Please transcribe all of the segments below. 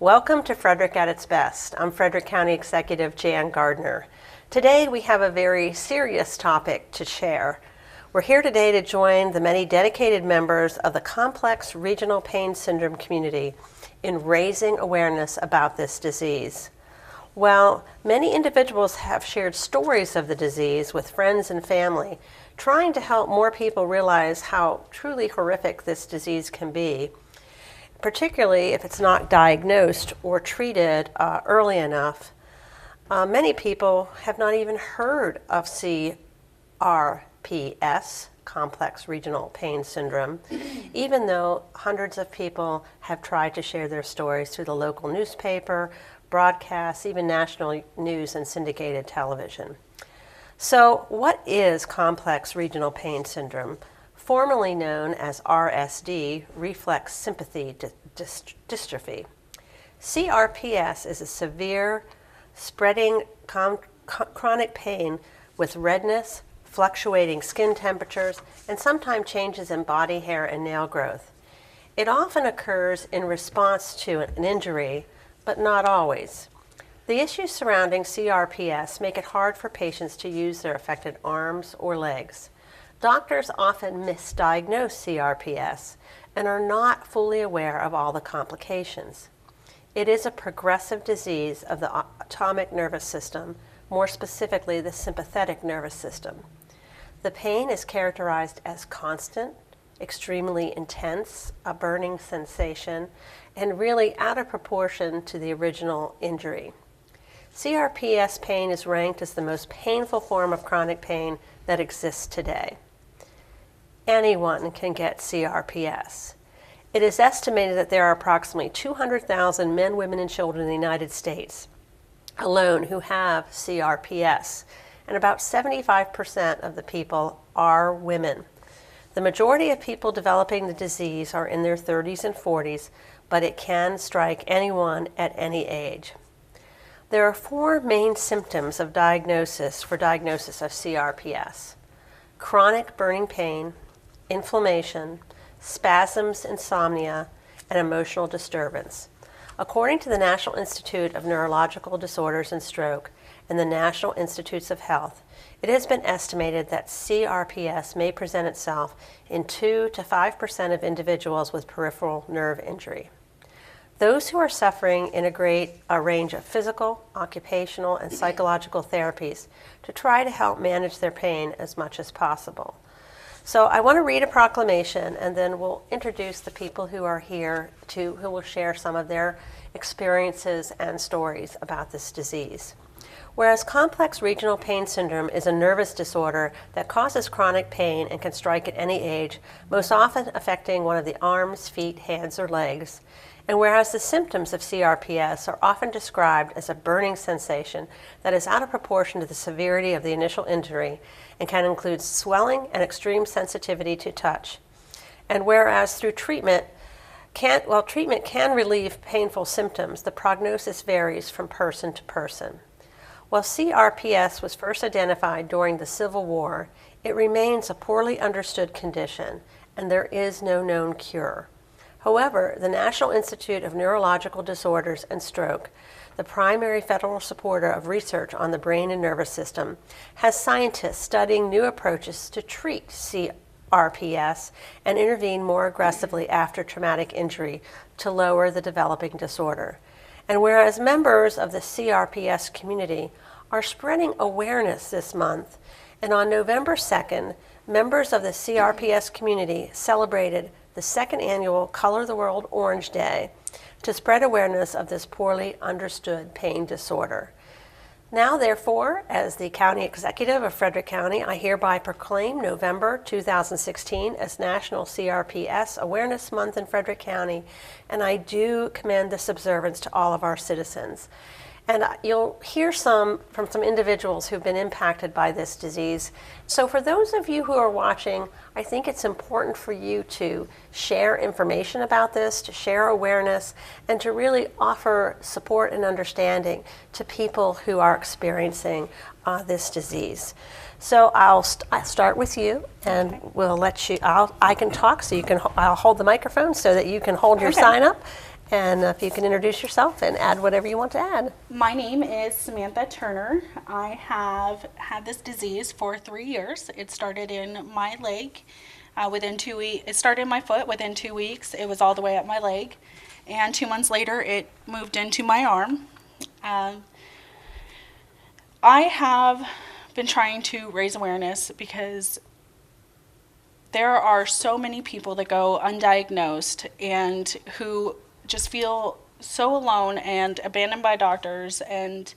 Welcome to Frederick at its best. I'm Frederick County Executive Jan Gardner. Today we have a very serious topic to share. We're here today to join the many dedicated members of the complex regional pain syndrome community in raising awareness about this disease. While many individuals have shared stories of the disease with friends and family, trying to help more people realize how truly horrific this disease can be, particularly if it's not diagnosed or treated early enough. Many people have not even heard of CRPS, Complex Regional Pain Syndrome, even though hundreds of people have tried to share their stories through the local newspaper, broadcasts, even national news and syndicated television. So what is Complex Regional Pain Syndrome? Formerly known as RSD, reflex sympathy dystrophy. CRPS is a severe, spreading chronic pain with redness, fluctuating skin temperatures, and sometimes changes in body hair and nail growth. It often occurs in response to an injury, but not always. The issues surrounding CRPS make it hard for patients to use their affected arms or legs. Doctors often misdiagnose CRPS and are not fully aware of all the complications. It is a progressive disease of the autonomic nervous system, more specifically the sympathetic nervous system. The pain is characterized as constant, extremely intense, a burning sensation, and really out of proportion to the original injury. CRPS pain is ranked as the most painful form of chronic pain that exists today. Anyone can get CRPS. It is estimated that there are approximately 200,000 men, women, and children in the United States alone who have CRPS, and about 75% of the people are women. The majority of people developing the disease are in their 30s and 40s, but it can strike anyone at any age. There are four main symptoms of diagnosis of CRPS: chronic burning pain, inflammation, spasms, insomnia, and emotional disturbance. According to the National Institute of Neurological Disorders and Stroke and the National Institutes of Health, it has been estimated that CRPS may present itself in 2 to 5% of individuals with peripheral nerve injury. Those who are suffering integrate a range of physical, occupational, and psychological therapies to try to help manage their pain as much as possible. So I want to read a proclamation, and then we'll introduce the people who are here who will share some of their experiences and stories about this disease. Whereas complex regional pain syndrome is a nervous disorder that causes chronic pain and can strike at any age, most often affecting one of the arms, feet, hands, or legs, and whereas the symptoms of CRPS are often described as a burning sensation that is out of proportion to the severity of the initial injury and can include swelling and extreme sensitivity to touch. And whereas through treatment can relieve painful symptoms, the prognosis varies from person to person. While CRPS was first identified during the Civil War, it remains a poorly understood condition, and there is no known cure. However, the National Institute of Neurological Disorders and Stroke, the primary federal supporter of research on the brain and nervous system, has scientists studying new approaches to treat CRPS and intervene more aggressively after traumatic injury to lower the developing disorder. And whereas members of the CRPS community are spreading awareness this month, and on November 2nd, members of the CRPS community celebrated the second annual Color the World Orange Day to spread awareness of this poorly understood pain disorder. Now, therefore, as the County Executive of Frederick County, I hereby proclaim November 2016 as National CRPS Awareness Month in Frederick County, and I do commend this observance to all of our citizens. And you'll hear from some individuals who've been impacted by this disease. So for those of you who are watching, I think it's important for you to share information about this, to share awareness, and to really offer support and understanding to people who are experiencing this disease. So I'll start with you, and we'll let you. I can talk, so I'll hold the microphone so that you can hold your sign up. And if you can introduce yourself and add whatever you want to add. My name is Samantha Turner. I have had this disease for 3 years. It started in my leg within 2 weeks. It started in my foot. Within 2 weeks, it was all the way up my leg. And 2 months later, it moved into my arm. I have been trying to raise awareness because there are so many people that go undiagnosed and who just feel so alone and abandoned by doctors, and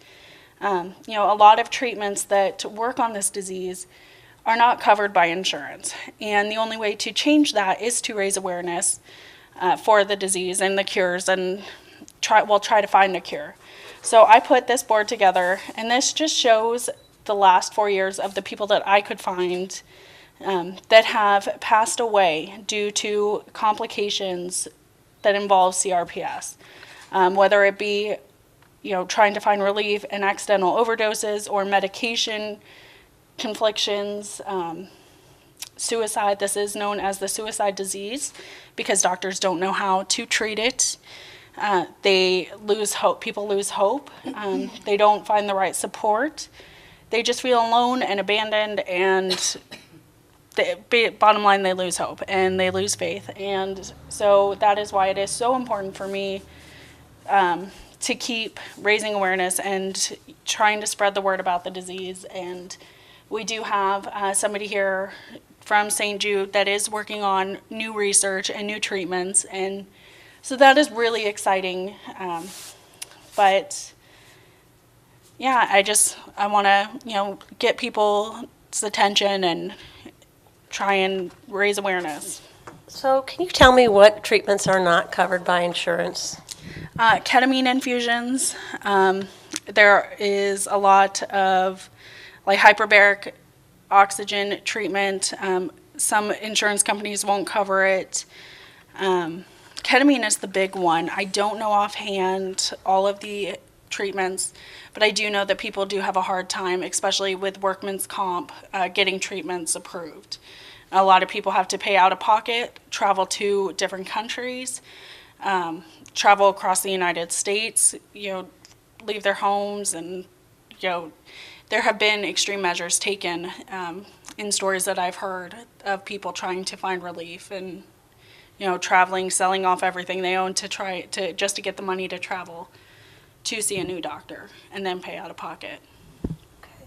a lot of treatments that work on this disease are not covered by insurance. And the only way to change that is to raise awareness for the disease and the cures, and try to find a cure. So I put this board together, and this just shows the last 4 years of the people that I could find that have passed away due to complications that involve CRPS, whether it be, trying to find relief in accidental overdoses or medication conflictions, suicide. This is known as the suicide disease because doctors don't know how to treat it. They lose hope. People lose hope. They don't find the right support. They just feel alone and abandoned, and bottom line, they lose hope and they lose faith. And so that is why it is so important for me to keep raising awareness and trying to spread the word about the disease. And we do have somebody here from St. Jude that is working on new research and new treatments, and so that is really exciting. But yeah, I want to get people's attention and try and raise awareness. So can you tell me what treatments are not covered by insurance? Ketamine infusions. There is a lot of hyperbaric oxygen treatment. Some insurance companies won't cover it. Ketamine is the big one. I don't know offhand all of the treatments, but I do know that people do have a hard time, especially with workman's comp, getting treatments approved. A lot of people have to pay out of pocket, travel to different countries, travel across the United States, leave their homes, and there have been extreme measures taken in stories that I've heard of people trying to find relief and traveling, selling off everything they own just to get the money to travel to see a new doctor and then pay out of pocket. Okay.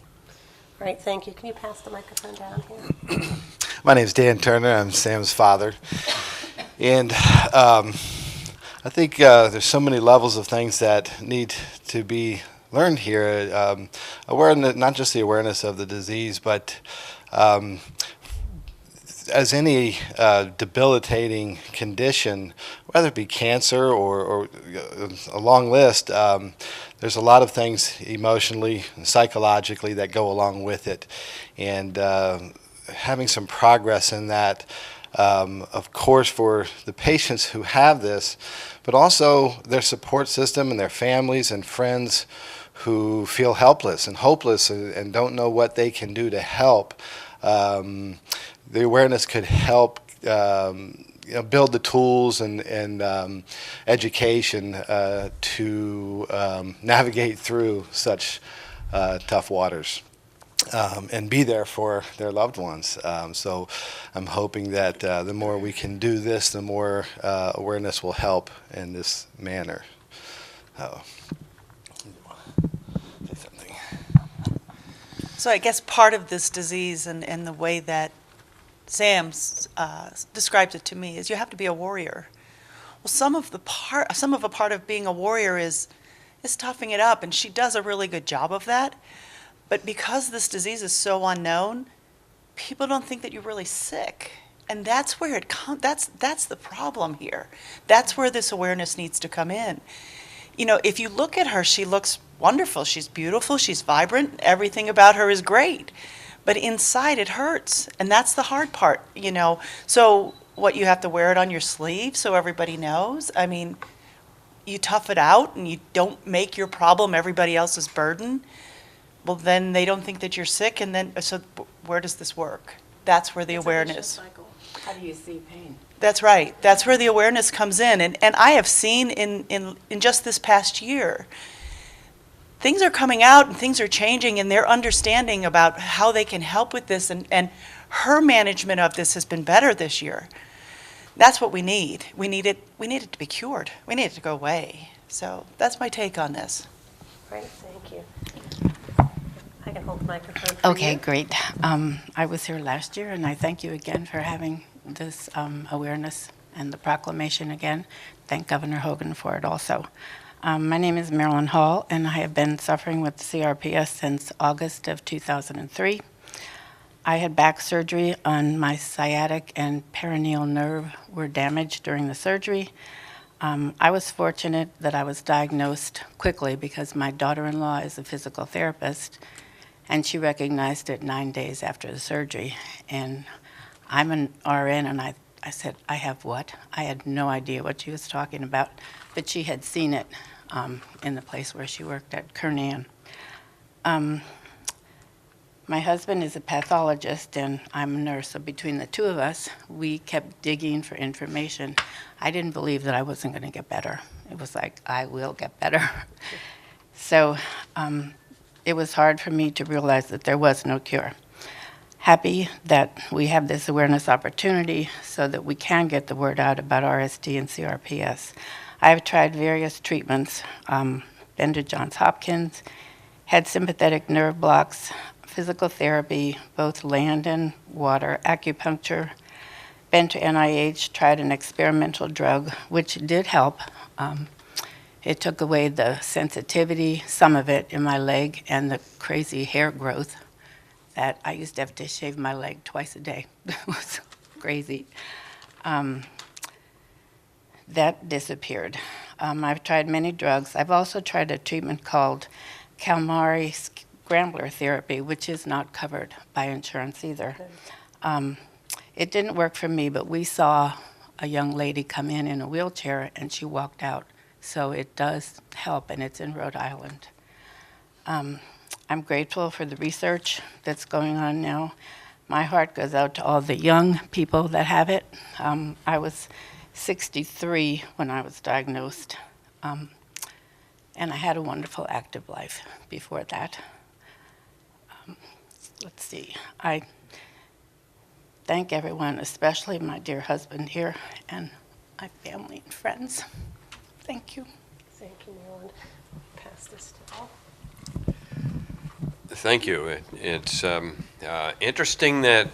All right, thank you. Can you pass the microphone down here? My name is Dan Turner. I'm Sam's father. And I think there's so many levels of things that need to be learned here. Awareness, not just the awareness of the disease, but as any debilitating condition, whether it be cancer or a long list, there's a lot of things emotionally and psychologically that go along with it. And having some progress in that, of course, for the patients who have this, but also their support system and their families and friends who feel helpless and hopeless and don't know what they can do to help. The awareness could help build the tools and education to navigate through such tough waters. And be there for their loved ones. So I'm hoping that the more we can do this, the more awareness will help in this manner. Say something. So I guess part of this disease and the way that Sam describes it to me is you have to be a warrior. Well, some of a part of being a warrior is toughing it up, and she does a really good job of that. But because this disease is so unknown, people don't think that you're really sick. And that's where it comes. That's the problem here. That's where this awareness needs to come in. If you look at her, she looks wonderful. She's beautiful. She's vibrant. Everything about her is great. But inside it hurts. And that's the hard part, So what, you have to wear it on your sleeve so everybody knows? I mean, you tough it out and you don't make your problem everybody else's burden. Well, then they don't think that you're sick, and then so where does this work? That's where the awareness. How do you see pain? That's right. That's where the awareness comes in. And I have seen in just this past year, things are coming out and things are changing, and their understanding about how they can help with this, and her management of this has been better this year. That's what we need. We need it to be cured. We need it to go away. So that's my take on this. Great, thank you. I can hold the microphone for Okay, you. great. I was here last year, and I thank you again for having this awareness and the proclamation again. Thank Governor Hogan for it also. My name is Marilyn Hall, and I have been suffering with CRPS since August of 2003. I had back surgery on my sciatic and perineal nerve were damaged during the surgery. I was fortunate that I was diagnosed quickly because my daughter-in-law is a physical therapist, and she recognized it 9 days after the surgery. And I'm an RN, and I said, I have what? I had no idea what she was talking about, but she had seen it in the place where she worked at Kernan. My husband is a pathologist, and I'm a nurse, so between the two of us, we kept digging for information. I didn't believe that I wasn't going to get better. It was like, I will get better. So it was hard for me to realize that there was no cure. Happy that we have this awareness opportunity so that we can get the word out about RSD and CRPS. I've tried various treatments, been to Johns Hopkins, had sympathetic nerve blocks, physical therapy, both land and water, acupuncture, been to NIH, tried an experimental drug, which did help. It took away the sensitivity, some of it, in my leg, and the crazy hair growth that I used to have to shave my leg twice a day. It was crazy. That disappeared. I've tried many drugs. I've also tried a treatment called Calmari Scrambler therapy, which is not covered by insurance either. It didn't work for me, but we saw a young lady come in a wheelchair, and she walked out. So it does help, and it's in Rhode Island. I'm grateful for the research that's going on now. My heart goes out to all the young people that have it. I was 63 when I was diagnosed, and I had a wonderful active life before that. Let's see. I thank everyone, especially my dear husband here and my family and friends. Thank you. Thank you, Marilyn. Pass this to Al. Thank you. It's interesting that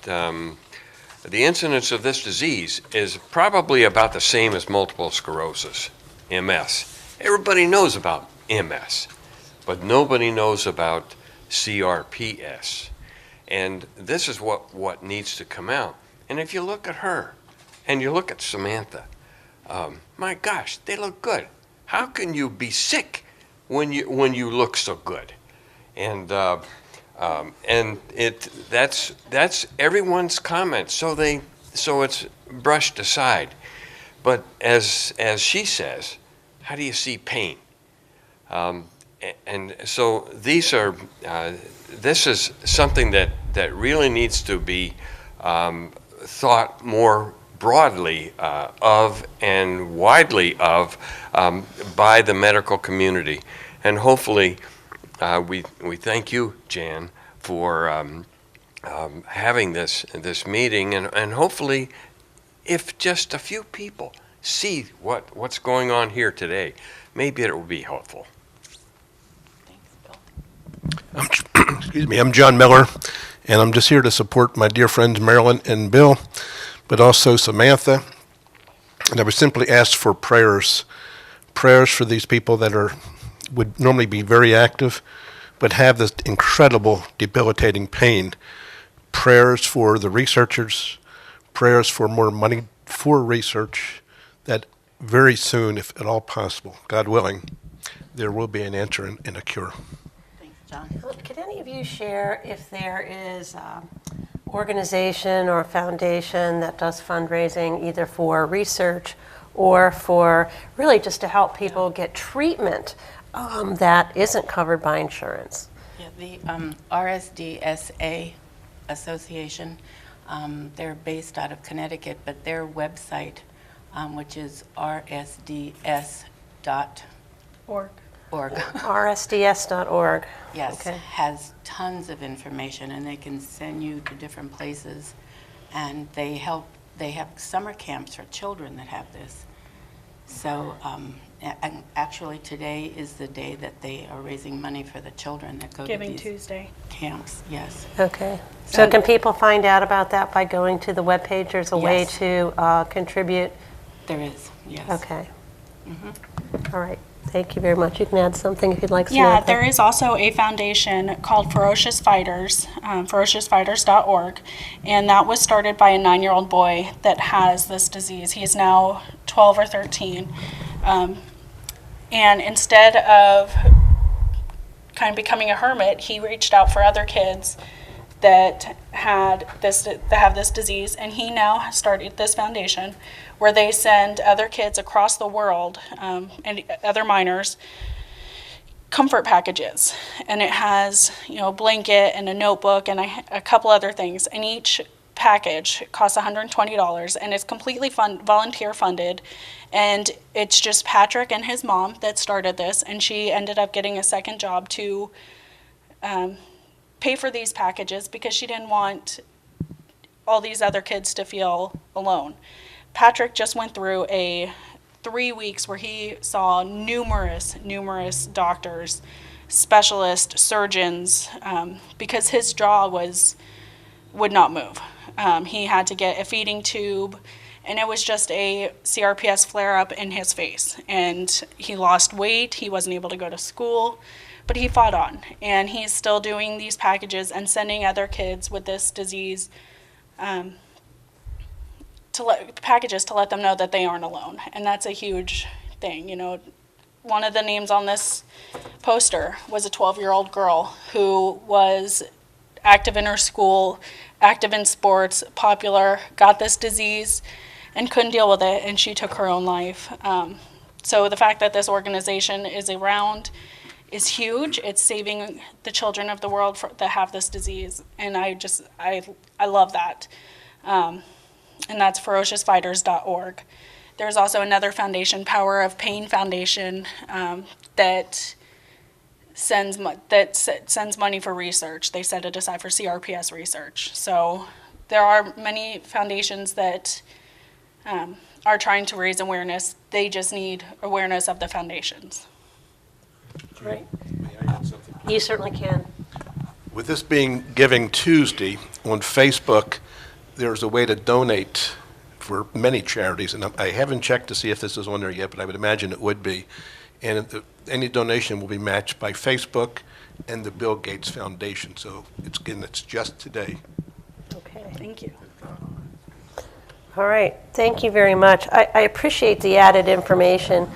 the incidence of this disease is probably about the same as multiple sclerosis, MS. Everybody knows about MS, but nobody knows about CRPS. And this is what needs to come out. And if you look at her and you look at Samantha, my gosh, they look good. How can you be sick when you look so good? And that's everyone's comment. So it's brushed aside. But as she says, how do you see pain? And so this is something that really needs to be thought more broadly of and widely of by the medical community. And hopefully we thank you, Jan, for having this meeting, and hopefully if just a few people see what's going on here today, maybe it will be helpful. Excuse me, I'm John Miller, and I'm just here to support my dear friends Marilyn and Bill, but also Samantha. And I would simply ask for prayers for these people that would normally be very active, but have this incredible debilitating pain. Prayers for the researchers, prayers for more money for research, that very soon, if at all possible, God willing, there will be an answer and a cure. John. Could any of you share if there is an organization or a foundation that does fundraising either for research or for really just to help people get treatment that isn't covered by insurance? Yeah, the RSDSA Association They're based out of Connecticut, but their website, which is rsds.org, rsds.org. yes, Okay. has tons of information, and they can send you to different places. And they have summer camps for children that have this. So and actually today is the day that they are raising money for the children that go Giving to these Tuesday. camps. Yes. Okay. So can people find out about that by going to the webpage? There's a way Yes. to contribute? There is, yes. Okay. All right. Thank you very much. You can add something if you'd like, Yeah, Samantha. there is also a foundation called Ferocious Fighters, ferociousfighters.org, and that was started by a 9-year-old boy that has this disease. He is now 12 or 13. And instead of kind of becoming a hermit, he reached out for other kids that have this disease, and he now has started this foundation where they send other kids across the world and other minors comfort packages, and it has a blanket and a notebook and a couple other things, and each package costs $120, and it's completely volunteer funded, and it's just Patrick and his mom that started this, and she ended up getting a second job to pay for these packages because she didn't want all these other kids to feel alone. Patrick just went through 3 weeks where he saw numerous doctors, specialists, surgeons, because his jaw would not move. He had to get a feeding tube, and it was just a CRPS flare-up in his face. And he lost weight, he wasn't able to go to school, but he fought on. And he's still doing these packages and sending other kids with this disease packages to let them know that they aren't alone. And that's a huge thing. One of the names on this poster was a 12-year-old girl who was active in her school, active in sports, popular, got this disease, and couldn't deal with it, and she took her own life. So the fact that this organization is around is huge. It's saving the children of the world that have this disease, and I love that. And that's ferociousfighters.org. There's also another foundation, Power of Pain Foundation, that sends money for research. They set it aside for CRPS research. So there are many foundations that are trying to raise awareness. They just need awareness of the foundations. Right. May I add something? You certainly can. With this being Giving Tuesday, on Facebook, there's a way to donate for many charities, and I haven't checked to see if this is on there yet, but I would imagine it would be. And any donation will be matched by Facebook and the Bill Gates Foundation. So it's just today. Okay. Thank you. All right. Thank you very much. I appreciate the added information,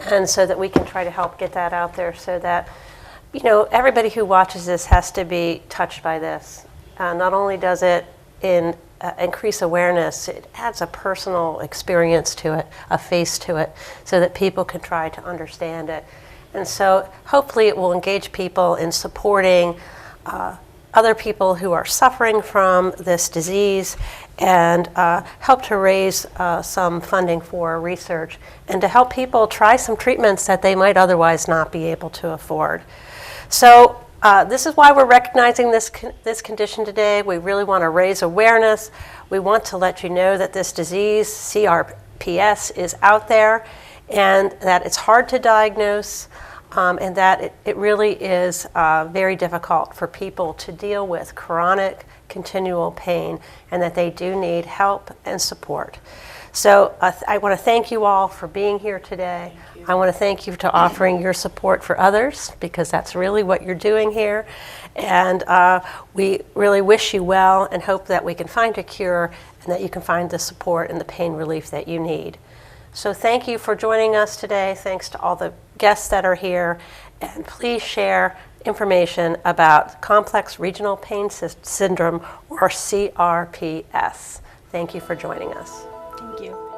and so that we can try to help get that out there so that, everybody who watches this has to be touched by this. Not only does it increase awareness, it adds a personal experience to it, a face to it, so that people can try to understand it. And so hopefully it will engage people in supporting other people who are suffering from this disease, and help to raise some funding for research, and to help people try some treatments that they might otherwise not be able to afford. So this is why we're recognizing this condition today. We really want to raise awareness. We want to let you know that this disease, CRPS, is out there, and that it's hard to diagnose, and that it really is very difficult for people to deal with chronic, continual pain, and that they do need help and support. So I want to thank you all for being here today. I want to thank you for offering your support for others, because that's really what you're doing here. And we really wish you well and hope that we can find a cure and that you can find the support and the pain relief that you need. So thank you for joining us today. Thanks to all the guests that are here. And please share information about complex regional pain syndrome, or CRPS. Thank you for joining us. Thank you.